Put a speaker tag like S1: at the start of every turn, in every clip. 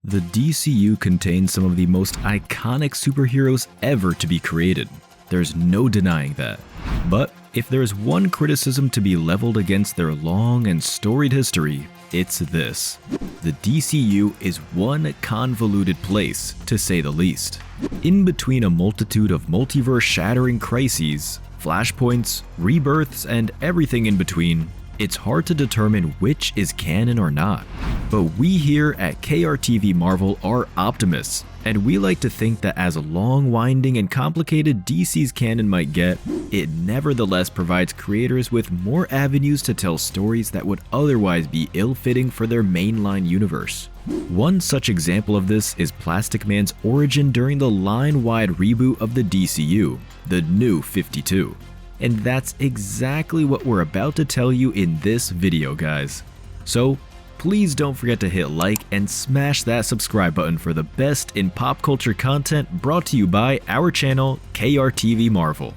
S1: The DCU contains some of the most iconic superheroes ever to be created. There's no denying that. But if there's one criticism to be leveled against their long and storied history, it's this. The DCU is one convoluted place, to say the least. In between a multitude of multiverse-shattering crises, flashpoints, rebirths, and everything in between, it's hard to determine which is canon or not. But we here at KRTV Marvel are optimists, and we like to think that as long, winding, and complicated DC's canon might get, it nevertheless provides creators with more avenues to tell stories that would otherwise be ill-fitting for their mainline universe. One such example of this is Plastic Man's origin during the line-wide reboot of the DCU, the New 52. And that's exactly what we're about to tell you in this video, guys. So, please don't forget to hit like and smash that subscribe button for the best in pop culture content brought to you by our channel, KRTV Marvel.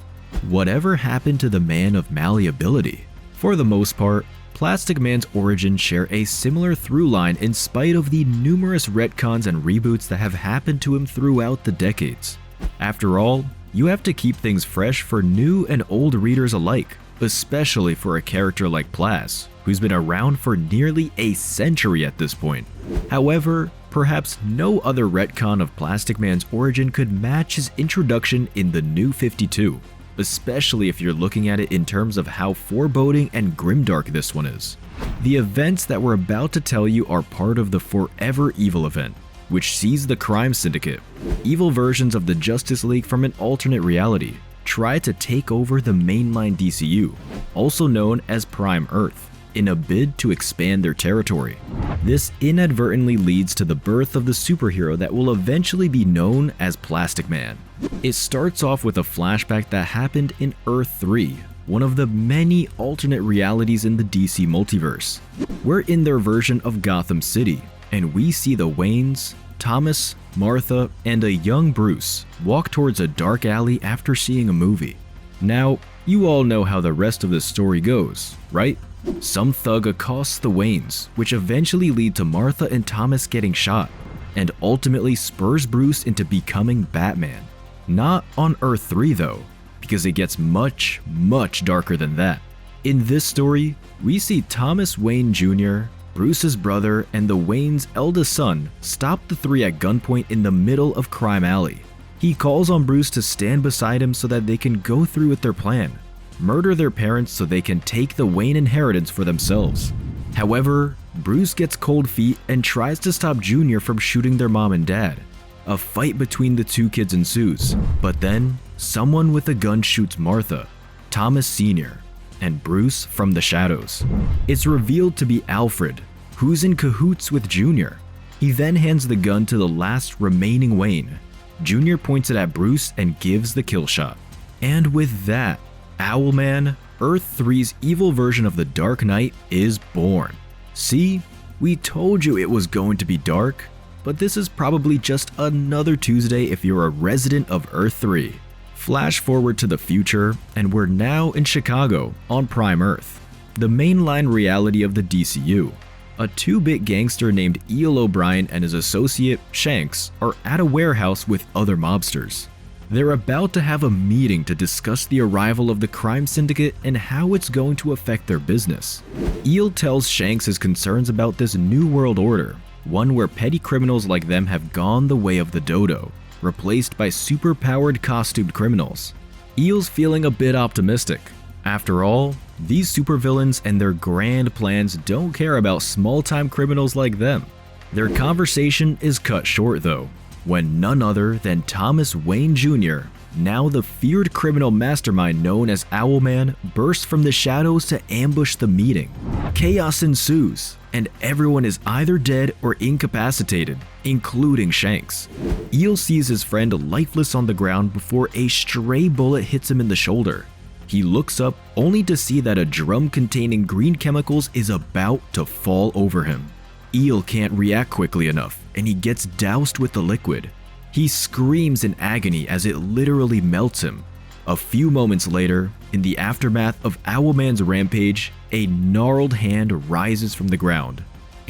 S1: Whatever happened to the Man of Malleability? For the most part, Plastic Man's origins share a similar through line in spite of the numerous retcons and reboots that have happened to him throughout the decades. After all, you have to keep things fresh for new and old readers alike, especially for a character like Plas, who's been around for nearly a century at this point. However, perhaps no other retcon of Plastic Man's origin could match his introduction in the New 52, especially if you're looking at it in terms of how foreboding and grimdark this one is. The events that we're about to tell you are part of the Forever Evil event, which sees the crime syndicate, evil versions of the Justice League from an alternate reality, try to take over the mainline DCU, also known as Prime Earth, in a bid to expand their territory. This inadvertently leads to the birth of the superhero that will eventually be known as Plastic Man. It starts off with a flashback that happened in Earth 3, one of the many alternate realities in the DC multiverse. We're in their version of Gotham City, and we see the Waynes, Thomas, Martha, and a young Bruce walk towards a dark alley after seeing a movie. Now, you all know how the rest of the story goes, right? Some thug accosts the Waynes, which eventually lead to Martha and Thomas getting shot, and ultimately spurs Bruce into becoming Batman. Not on Earth 3 though, because it gets much, much darker than that. In this story, we see Thomas Wayne Jr., Bruce's brother, and the Waynes' eldest son stop the three at gunpoint in the middle of Crime Alley. He calls on Bruce to stand beside him so that they can go through with their plan, murder their parents so they can take the Wayne inheritance for themselves. However, Bruce gets cold feet and tries to stop Junior from shooting their mom and dad. A fight between the two kids ensues, but then someone with a gun shoots Martha, Thomas Sr., and Bruce from the shadows. It's revealed to be Alfred, who's in cahoots with Junior. He then hands the gun to the last remaining Wayne. Junior points it at Bruce and gives the kill shot. And with that, Owlman, Earth 3's evil version of the Dark Knight, is born. See, we told you it was going to be dark, but this is probably just another Tuesday if you're a resident of Earth 3. Flash forward to the future, and we're now in Chicago on Prime Earth, the mainline reality of the DCU. A 2-bit gangster named Eel O'Brien and his associate, Shanks, are at a warehouse with other mobsters. They're about to have a meeting to discuss the arrival of the crime syndicate and how it's going to affect their business. Eel tells Shanks his concerns about this new world order, one where petty criminals like them have gone the way of the dodo, replaced by super-powered costumed criminals. Eel's feeling a bit optimistic. After all, these supervillains and their grand plans don't care about small-time criminals like them. Their conversation is cut short though, when none other than Thomas Wayne Jr., now the feared criminal mastermind known as Owlman, bursts from the shadows to ambush the meeting. Chaos ensues, and everyone is either dead or incapacitated, including Shanks. Eel sees his friend lifeless on the ground before a stray bullet hits him in the shoulder. He looks up only to see that a drum containing green chemicals is about to fall over him. Eel can't react quickly enough, and he gets doused with the liquid. He screams in agony as it literally melts him. A few moments later, in the aftermath of Owlman's rampage, a gnarled hand rises from the ground.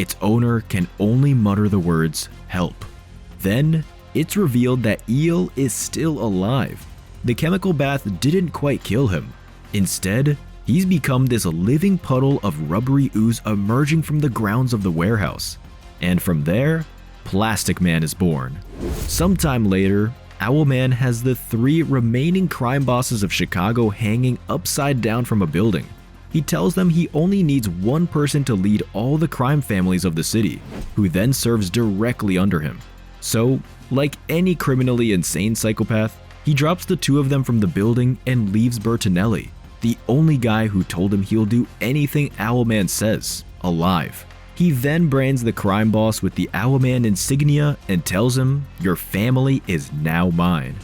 S1: its owner can only mutter the words, "Help." Then, it's revealed that Eel is still alive. The chemical bath didn't quite kill him. Instead, he's become this living puddle of rubbery ooze emerging from the grounds of the warehouse. And from there, Plastic Man is born. Sometime later, Owlman has the 3 remaining crime bosses of Chicago hanging upside down from a building. He tells them he only needs one person to lead all the crime families of the city, who then serves directly under him. So, like any criminally insane psychopath, he drops the 2 of them from the building and leaves Bertinelli, the only guy who told him he'll do anything Owlman says, alive. He then brands the crime boss with the Owlman insignia and tells him, "Your family is now mine."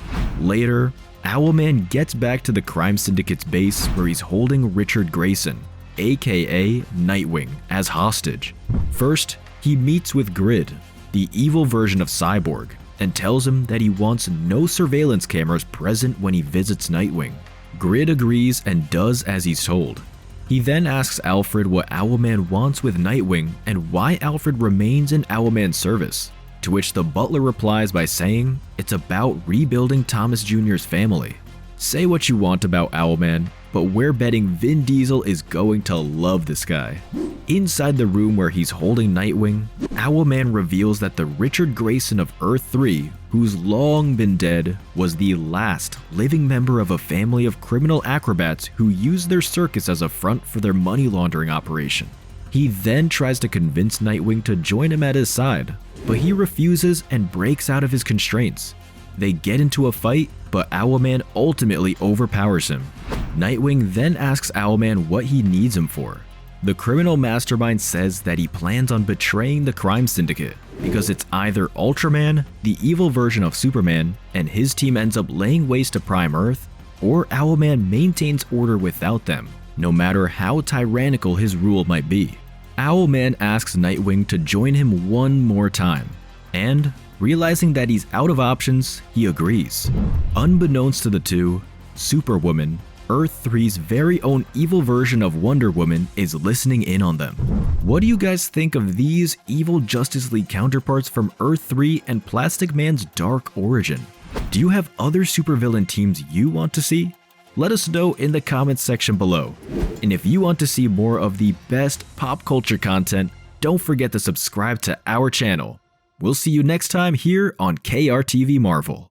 S1: Later, Owlman gets back to the crime syndicate's base where he's holding Richard Grayson, aka Nightwing, as hostage. First, he meets with Grid, the evil version of Cyborg, and tells him that he wants no surveillance cameras present when he visits Nightwing. Grid agrees and does as he's told. He then asks Alfred what Owlman wants with Nightwing and why Alfred remains in Owlman's service, to which the butler replies by saying it's about rebuilding Thomas Jr.'s family. Say what you want about Owlman, but we're betting Vin Diesel is going to love this guy. Inside the room where he's holding Nightwing, Owlman reveals that the Richard Grayson of Earth 3, who's long been dead, was the last living member of a family of criminal acrobats who used their circus as a front for their money laundering operation. He then tries to convince Nightwing to join him at his side, but he refuses and breaks out of his constraints. They get into a fight, but Owlman ultimately overpowers him. Nightwing then asks Owlman what he needs him for. The criminal mastermind says that he plans on betraying the crime syndicate because it's either Ultraman, the evil version of Superman, and his team ends up laying waste to Prime Earth, or Owlman maintains order without them, no matter how tyrannical his rule might be. Owlman asks Nightwing to join him one more time, and realizing that he's out of options, he agrees. Unbeknownst to the two, Superwoman, Earth 3's very own evil version of Wonder Woman, is listening in on them. What do you guys think of these evil Justice League counterparts from Earth 3 and Plastic Man's dark origin? Do you have other supervillain teams you want to see? Let us know in the comments section below. And if you want to see more of the best pop culture content, don't forget to subscribe to our channel. We'll see you next time here on KRTV Marvel.